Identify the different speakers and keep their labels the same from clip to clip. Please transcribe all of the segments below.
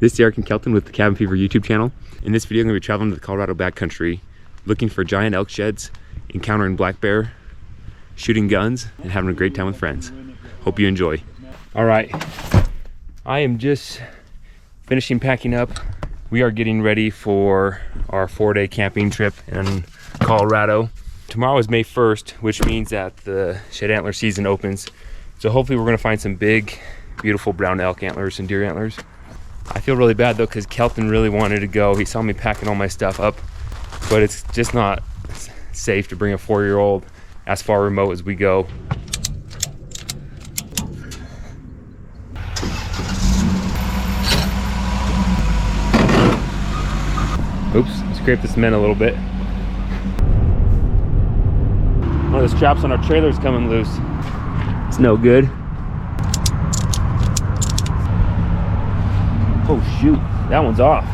Speaker 1: This is Eric and Kelton with the Cabin Fever YouTube channel. In this video, I'm going to be traveling to the Colorado backcountry, looking for giant elk sheds, encountering black bear, shooting guns, and having a great time with friends. Hope you enjoy. All right, I am just finishing packing up. We are getting ready for our 4-day camping trip in Colorado. Tomorrow is May 1st, which means that the shed antler season opens. So hopefully we're going to find some big, beautiful brown elk antlers and deer antlers. I feel really bad though, because Kelton really wanted to go. He saw me packing all my stuff up, but it's just not safe to bring a 4-year-old as far remote as we go. Oops, scraped the cement a little bit. One of the straps on our trailer is coming loose. It's no good. Oh shoot, that one's off.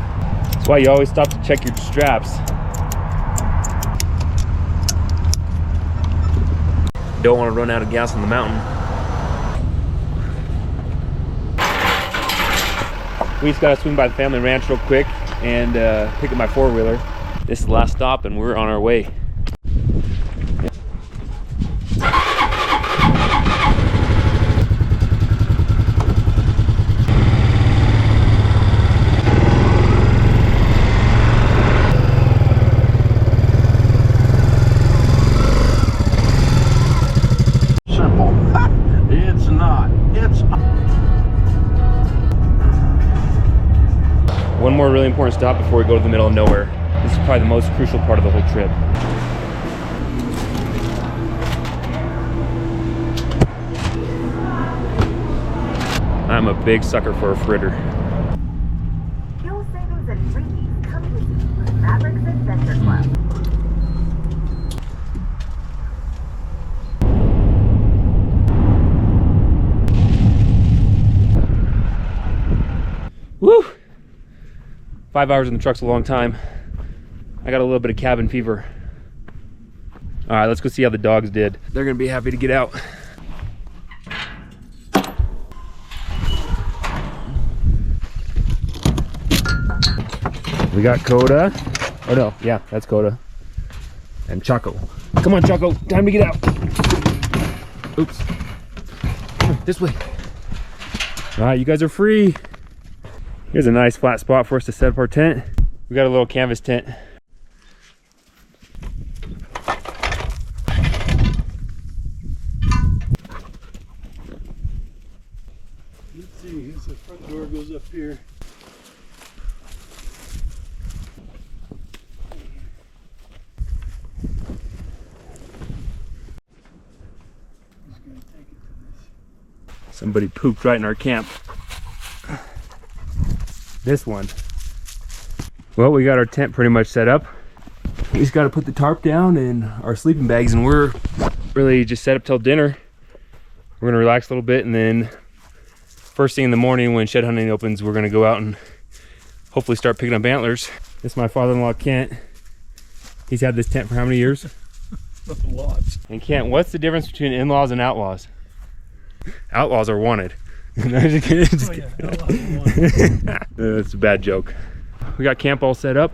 Speaker 1: That's why you always stop to check your straps. Don't want to run out of gas on the mountain. We just gotta swing by the family ranch real quick and pick up my 4-wheeler. This is the last stop and we're on our way. One more really important stop before we go to the middle of nowhere. This is probably the most crucial part of the whole trip. I'm a big sucker for a fritter.
Speaker 2: Fuel savings and freebies coming with you with Mavericks Adventure Club.
Speaker 1: Woo! 5 hours in the truck's a long time. I got a little bit of cabin fever. All right, let's go see how the dogs did. They're gonna be happy to get out. We got Coda. Oh no, yeah, that's Coda. And Choco. Come on, Choco, time to get out. Oops. Come on, this way. All right, you guys are free. Here's a nice flat spot for us to set up our tent. We got a little canvas tent.
Speaker 3: Let's see, the front door goes up here.
Speaker 1: Somebody pooped right in our camp. This one. Well, we got our tent pretty much set up. We just got to put the tarp down and our sleeping bags, and we're really just set up till dinner. We're gonna relax a little bit, and then first thing in the morning when shed hunting opens, we're gonna go out and hopefully start picking up antlers. This is my father-in-law, Kent. He's had this tent for how many years?
Speaker 3: Lots.
Speaker 1: And Kent, what's the difference between in-laws and outlaws? Outlaws are wanted. No, just kidding. Just kidding. That's a bad joke. We got camp all set up.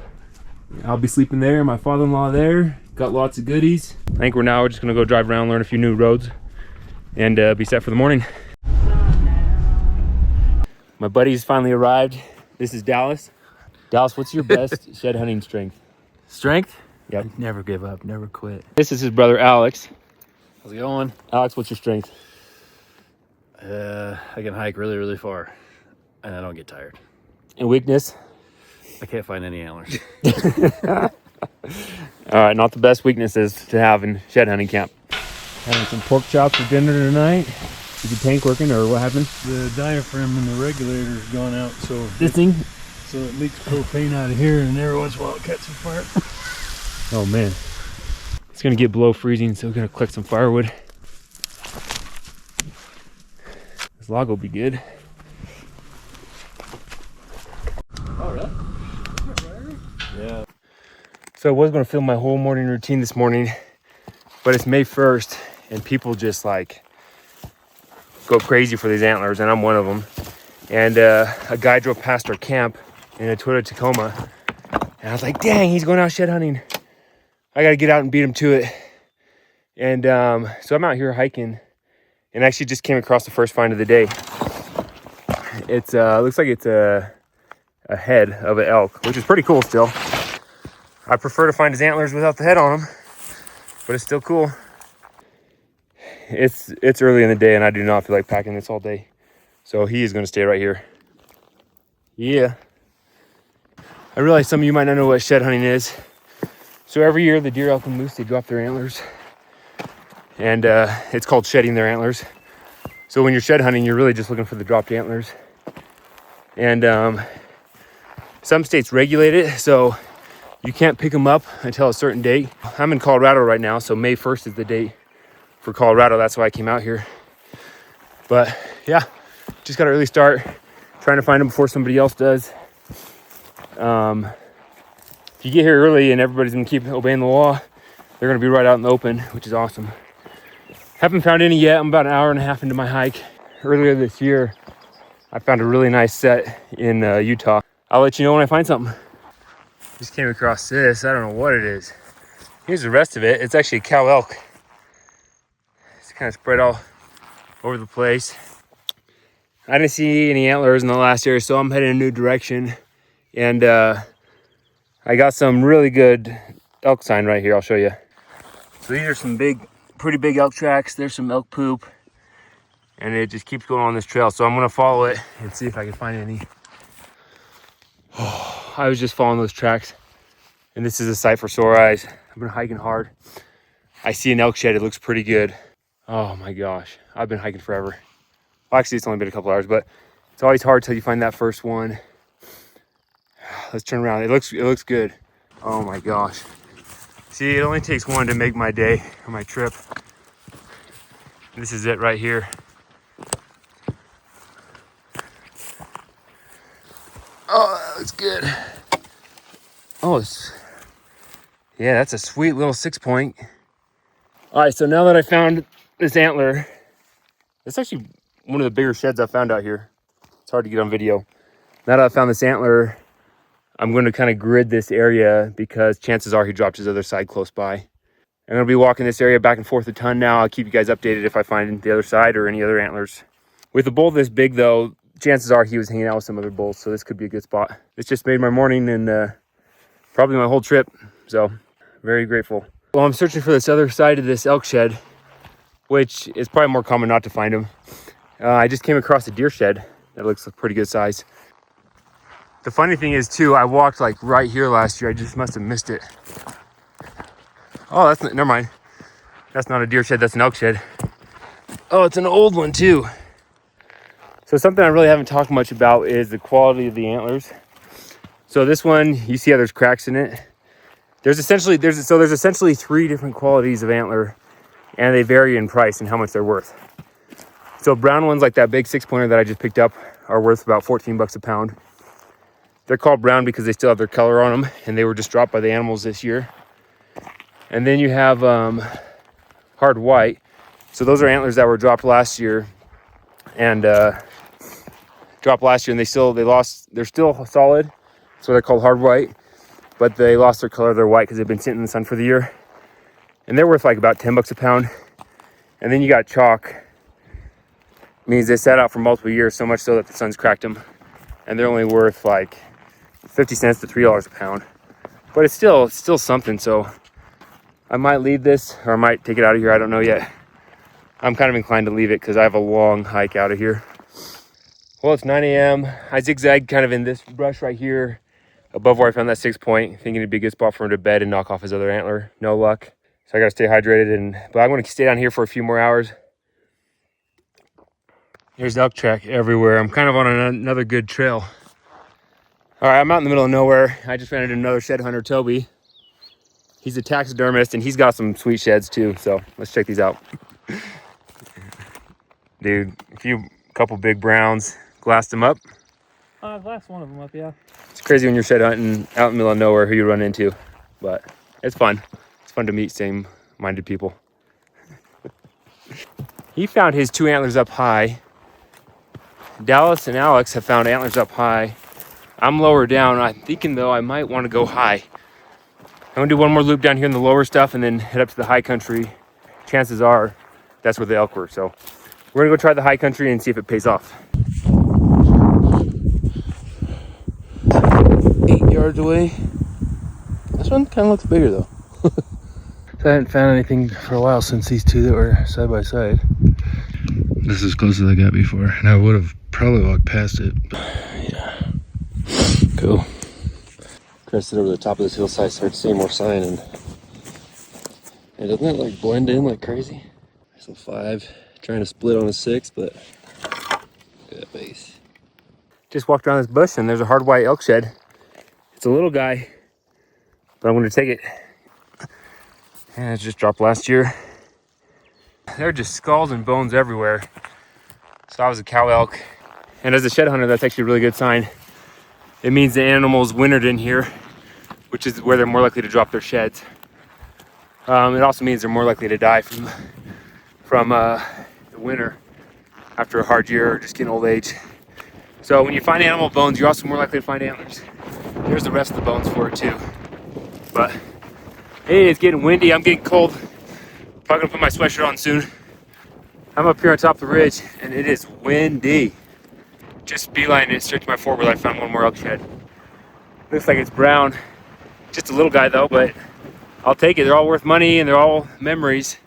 Speaker 1: I'll be sleeping there, my father-in-law there. Got lots of goodies. I think we're just gonna go drive around, learn a few new roads, and be set for the morning. My buddies finally arrived. This is Dallas. Dallas, what's your best shed hunting strength?
Speaker 4: Strength?
Speaker 1: Yep.
Speaker 4: Never give up, never quit.
Speaker 1: This is his brother, Alex.
Speaker 4: How's it going?
Speaker 1: Alex, what's your strength?
Speaker 4: I can hike really, really far, and I don't get tired.
Speaker 1: And weakness?
Speaker 4: I can't find any antlers.
Speaker 1: All right, not the best weaknesses to have in shed hunting camp. Having some pork chops for dinner tonight. Is the tank working, or what happened?
Speaker 3: The diaphragm in the regulator's gone out, so
Speaker 1: This thing?
Speaker 3: so it leaks propane out of here, and every once in a while it catches fire.
Speaker 1: Oh man. It's gonna get below freezing, so we're gonna collect some firewood. This log will be good.
Speaker 4: Oh, really? Yeah.
Speaker 1: So I was gonna film my whole morning routine this morning, but it's May 1st and people just like go crazy for these antlers, and I'm one of them. and a guy drove past our camp in a Toyota Tacoma, and I was like, dang, he's going out shed hunting. I gotta get out and beat him to it. And so I'm out here hiking, and actually just came across the first find of the day. It's looks like it's a head of an elk, which is pretty cool still. I prefer to find his antlers without the head on them, but it's still cool. It's early in the day, and I do not feel like packing this all day. So he is going to stay right here. Yeah. I realize some of you might not know what shed hunting is. So every year the deer, elk, and moose, they drop their antlers. And it's called shedding their antlers. So when you're shed hunting, you're really just looking for the dropped antlers. And some states regulate it, so you can't pick them up until a certain date. I'm in Colorado right now, so May 1st is the date for Colorado. That's why I came out here. But yeah, just got an early start, trying to find them before somebody else does. If you get here early and everybody's gonna keep obeying the law, they're gonna be right out in the open, which is awesome. Haven't found any yet. I'm about an hour and a half into my hike. Earlier this year, I found a really nice set in Utah. I'll let you know when I find something. Just came across this. I don't know what it is. Here's the rest of it. It's actually a cow elk. It's kind of spread all over the place. I didn't see any antlers in the last area, so I'm heading in a new direction. And I got some really good elk sign right here. I'll show you. So these are some pretty big elk tracks. There's some elk poop. And it just keeps going on this trail. So I'm gonna follow it and see if I can find any. Oh, I was just following those tracks. And this is a sight for sore eyes. I've been hiking hard. I see an elk shed. It looks pretty good. Oh my gosh. I've been hiking forever. Well, actually, it's only been a couple hours, but it's always hard till you find that first one. Let's turn around. It looks good. Oh my gosh. See, it only takes one to make my day or my trip. This is it right here. Oh, that looks good. Oh, yeah, that's a sweet little 6-point. All right, so now that I found this antler, it's actually one of the bigger sheds I've found out here. It's hard to get on video. Now that I found this antler, I'm going to kind of grid this area because chances are he dropped his other side close by. I'm going to be walking this area back and forth a ton now. I'll keep you guys updated if I find the other side or any other antlers. With a bull this big though, chances are he was hanging out with some other bulls, so this could be a good spot. This just made my morning and probably my whole trip, so very grateful. Well, I'm searching for this other side of this elk shed, which is probably more common not to find them. I just came across a deer shed that looks a pretty good size. The funny thing is too, I walked like right here last year. I just must have missed it. Oh, that's not, never mind. That's not a deer shed, that's an elk shed. Oh, it's an old one too. So something I really haven't talked much about is the quality of the antlers. So this one, you see how there's cracks in it. There's essentially 3 different qualities of antler, and they vary in price and how much they're worth. So brown ones like that big 6-pointer that I just picked up are worth about 14 bucks a pound. They're called brown because they still have their color on them, and they were just dropped by the animals this year. And then you have hard white. So those are antlers that were dropped last year, and they're still solid. So they're called hard white, but they lost their color. They're white because they've been sitting in the sun for the year. And they're worth like about 10 bucks a pound. And then you got chalk. Means they sat out for multiple years, so much so that the sun's cracked them. And they're only worth like 50 cents to $3 a pound. But it's still something, so I might leave this or I might take it out of here. I don't know yet. I'm kind of inclined to leave it because I have a long hike out of here. Well, it's 9 a.m. I zigzagged kind of in this brush right here above where I found that 6-point, thinking it'd be a good spot for him to bed and knock off his other antler. No luck. So I got to stay hydrated, but I'm going to stay down here for a few more hours. There's elk track everywhere. I'm kind of on another good trail. All right, I'm out in the middle of nowhere. I just ran into another shed hunter, Toby. He's a taxidermist, and he's got some sweet sheds too. So let's check these out. Dude, couple big browns. Glassed them up.
Speaker 3: I glassed one of them up, yeah.
Speaker 1: It's crazy when you're shed hunting out in the middle of nowhere who you run into, but it's fun. It's fun to meet same-minded people. He found his 2 antlers up high. Dallas and Alex have found antlers up high. I'm lower down. I'm thinking though I might want to go high. I'm gonna do one more loop down here in the lower stuff and then head up to the high country. Chances are that's where the elk were. So we're gonna go try the high country and see if it pays off.
Speaker 5: 8 yards away. This one kind of looks bigger though. I haven't found anything for a while since these two that were side by side. This is as close as I got before, and I would have probably walked past it. But yeah, cool. Crested over the top of this hillside, started seeing more sign, and doesn't it like blend in like crazy? So 5, trying to split on a 6, but look at that base.
Speaker 1: Just walked around this bush and there's a hard white elk shed. It's a little guy, but I'm gonna take it. And it just dropped last year. There are just skulls and bones everywhere. So I was a cow elk. And as a shed hunter, that's actually a really good sign. It means the animals wintered in here, which is where they're more likely to drop their sheds. It also means they're more likely to die from the winter after a hard year or just getting old age. So when you find animal bones, you're also more likely to find antlers. There's the rest of the bones for it too. But hey, it's getting windy, I'm getting cold. Probably gonna put my sweatshirt on soon. I'm up here on top of the ridge and it is windy. Just beelining it straight to my four-wheel. I found one more elk shed. Looks like it's brown. Just a little guy though, but I'll take it. They're all worth money and they're all memories.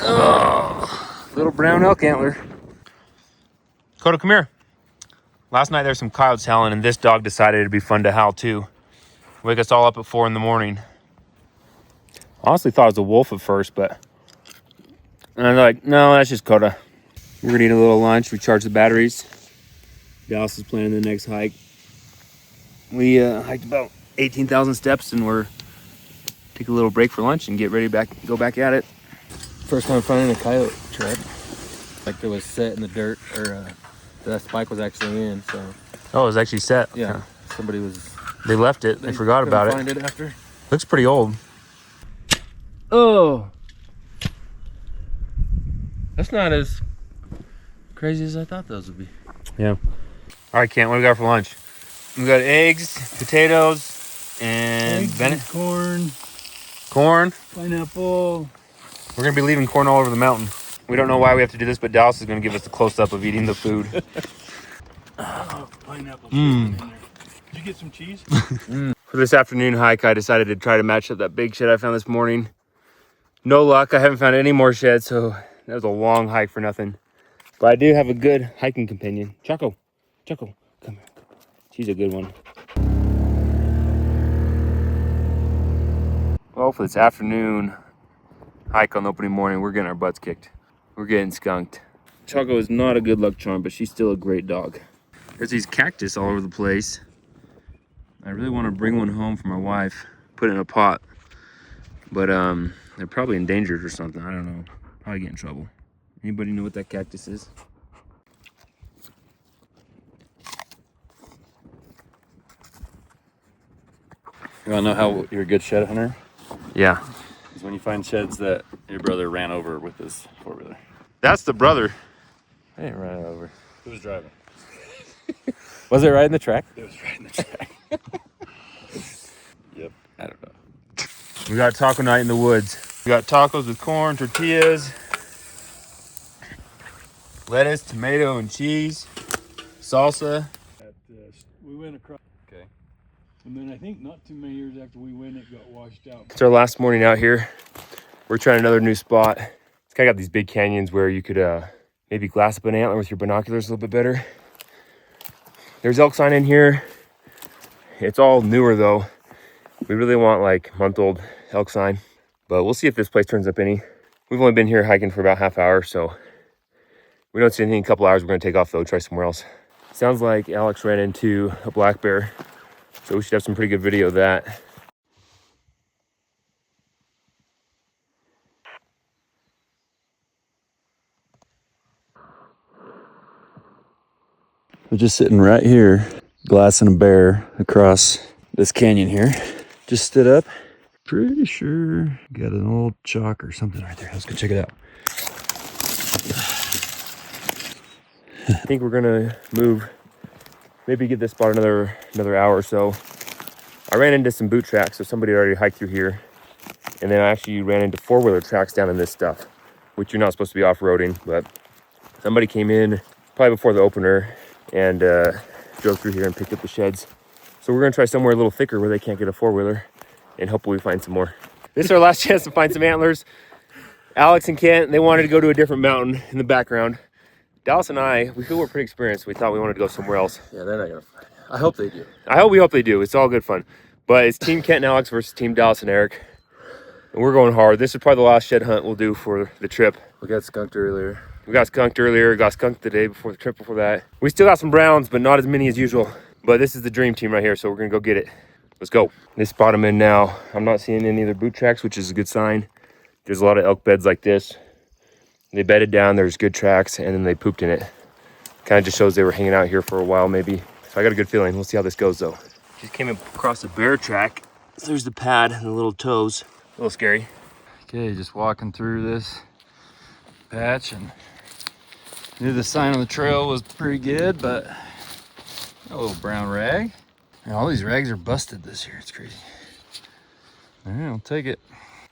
Speaker 1: Oh, little brown elk antler. Coda, come here. Last night there were some coyotes howling and this dog decided it'd be fun to howl too. Wake us all up at 4 in the morning. Honestly thought it was a wolf at first, but and I'm like, no, that's just Coda. We're gonna eat a little lunch, recharge the batteries. Dallas is planning the next hike. We hiked about 18,000 steps and we're take a little break for lunch and get ready to go back at it.
Speaker 5: First time finding a coyote trap. Like it was set in the dirt, or that spike was actually in. So
Speaker 1: Oh, it was actually set.
Speaker 5: yeah, somebody was.
Speaker 1: They left it. They forgot about it.
Speaker 5: Find it after.
Speaker 1: Looks pretty old.
Speaker 5: Oh, that's not as crazy as I thought those would be.
Speaker 1: Yeah. All right, Kent, what do we got for lunch? We got eggs, potatoes, and
Speaker 3: Eggs, corn,
Speaker 1: corn.
Speaker 3: pineapple.
Speaker 1: We're gonna be leaving corn all over the mountain. We don't know why we have to do this, but Dallas is gonna give us a close-up of eating the food.
Speaker 3: Oh, pineapple. In there. Did you get some cheese?
Speaker 1: For this afternoon hike, I decided to try to match up that big shed I found this morning. No luck. I haven't found any more sheds, so that was a long hike for nothing. But I do have a good hiking companion. Choco, come here. She's a good one. Well, for this afternoon hike on the opening morning, we're getting our butts kicked. We're getting skunked. Choco is not a good luck charm, but she's still a great dog. There's these cactus all over the place. I really want to bring one home for my wife, put it in a pot. But they're probably endangered or something. I don't know. Probably get in trouble. Anybody know what that cactus is?
Speaker 4: You wanna know how you're a good shed hunter?
Speaker 1: Yeah.
Speaker 4: Is when you find sheds that your brother ran over with his 4-wheeler.
Speaker 1: That's the brother.
Speaker 4: I didn't run it over. Who was driving? Was it right in the track? It was right in the track. Yep. I don't know.
Speaker 1: We got taco night in the woods. We got tacos with corn, tortillas, lettuce, tomato, and cheese, salsa.
Speaker 3: We went across.
Speaker 4: Okay.
Speaker 3: And then I think not too many years after we went, it got washed out.
Speaker 1: It's our last morning out here. We're trying another new spot. It's kind of got these big canyons where you could maybe glass up an antler with your binoculars a little bit better. There's elk sign in here. It's all newer though. We really want like month-old elk sign, but we'll see if this place turns up any. We've only been here hiking for about half hour, so we don't see anything in a couple hours. We're gonna take off though, try somewhere else. Sounds like Alex ran into a black bear, so we should have some pretty good video of that.
Speaker 4: We're just sitting right here, glassing a bear across this canyon here. Just stood up. Pretty sure got an old chalk or something right there. Let's go check it out.
Speaker 1: I think we're gonna move, maybe get this spot another hour or so. I ran into some boot tracks, so somebody already hiked through here. And then I actually ran into four-wheeler tracks down in this stuff, which you're not supposed to be off-roading, but somebody came in probably before the opener and drove through here and picked up the sheds. So we're gonna try somewhere a little thicker where they can't get a four-wheeler and hopefully find some more. This is our last chance to find some antlers. Alex and Kent, they wanted to go to a different mountain in the background. Dallas and I, we feel we're pretty experienced. We thought we wanted to go somewhere else.
Speaker 5: Yeah, they're not gonna find it. I hope they do.
Speaker 1: We hope they do. It's all good fun. But it's Team Kent and Alex versus Team Dallas and Eric. And we're going hard. This is probably the last shed hunt we'll do for the trip.
Speaker 5: We got skunked earlier.
Speaker 1: Got skunked the day before the trip before that. We still got some browns, but not as many as usual. But this is the dream team right here, so we're gonna go get it. Let's go. This spot I'm in now, I'm not seeing any other boot tracks, which is a good sign. There's a lot of elk beds like this. They bedded down, there's good tracks, and then they pooped in it. Kind of just shows they were hanging out here for a while maybe. So I got a good feeling. We'll see how this goes though. Just came across a bear track. There's the pad and the little toes. A little scary.
Speaker 4: Okay, just walking through this patch and knew the sign on the trail was pretty good, but a little brown rag. And all these rags are busted this year. It's crazy. All right, I'll take it.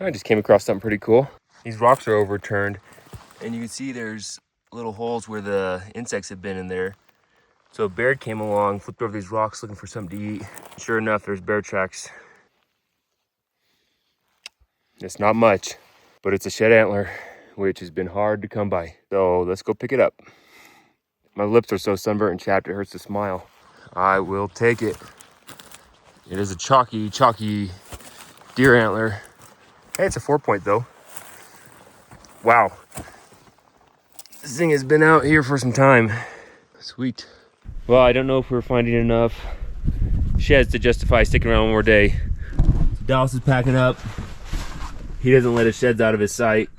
Speaker 1: I just came across something pretty cool. These rocks are overturned, and you can see there's little holes where the insects have been in there. So a bear came along, flipped over these rocks looking for something to eat. Sure enough, there's bear tracks. It's not much, but it's a shed antler, which has been hard to come by. So let's go pick it up. My lips are so sunburnt and chapped, it hurts to smile. I will take it. It is a chalky deer antler. Hey, it's a 4-point though. Wow. This thing has been out here for some time. Sweet. Well, I don't know if we're finding enough sheds to justify sticking around one more day. So Dallas is packing up. He doesn't let his sheds out of his sight.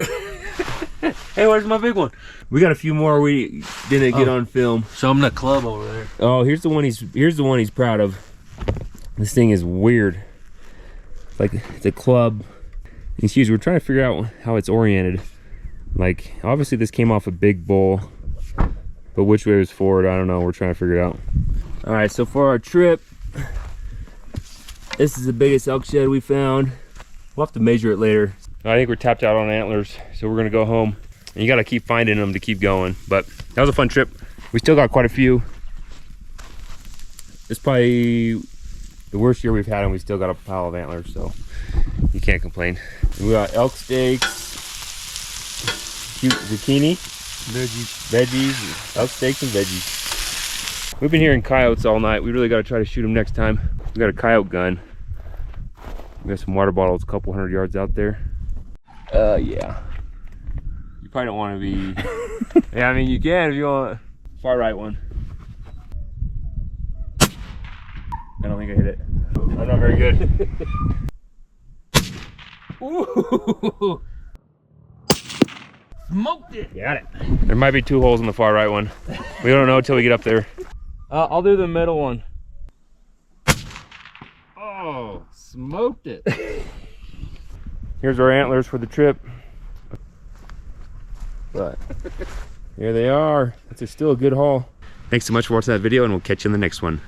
Speaker 1: Hey, where's my big one? We got a few more we didn't get on film.
Speaker 5: Show him the club over there.
Speaker 1: Oh, here's the one he's proud of. This thing is weird. Like it's a club. Excuse me, we're trying to figure out how it's oriented. Like obviously this came off a big bull, but which way was forward, I don't know. We're trying to figure it out. All right, so for our trip, this is the biggest elk shed we found. We'll have to measure it later. I think we're tapped out on antlers, so we're gonna go home. And you gotta keep finding them to keep going. But that was a fun trip. We still got quite a few. It's probably the worst year we've had, and we still got a pile of antlers, so you can't complain. We got elk steaks, cute zucchini, veggies, elk steaks and veggies. We've been hearing coyotes all night. We really got to try to shoot them next time. We got a coyote gun. We got some water bottles a couple 100 yards out there. Yeah. You probably don't want to be. Yeah, I mean you can if you want. Far right one. I don't think I hit it. I'm not very good. Ooh. Smoked it. Got it. There might be 2 holes in the far right one. We don't know until we get up there.
Speaker 6: I'll do the middle one.
Speaker 4: Oh, smoked it.
Speaker 1: Here's our antlers for the trip. But here they are. That's still a good haul. Thanks so much for watching that video, and we'll catch you in the next one.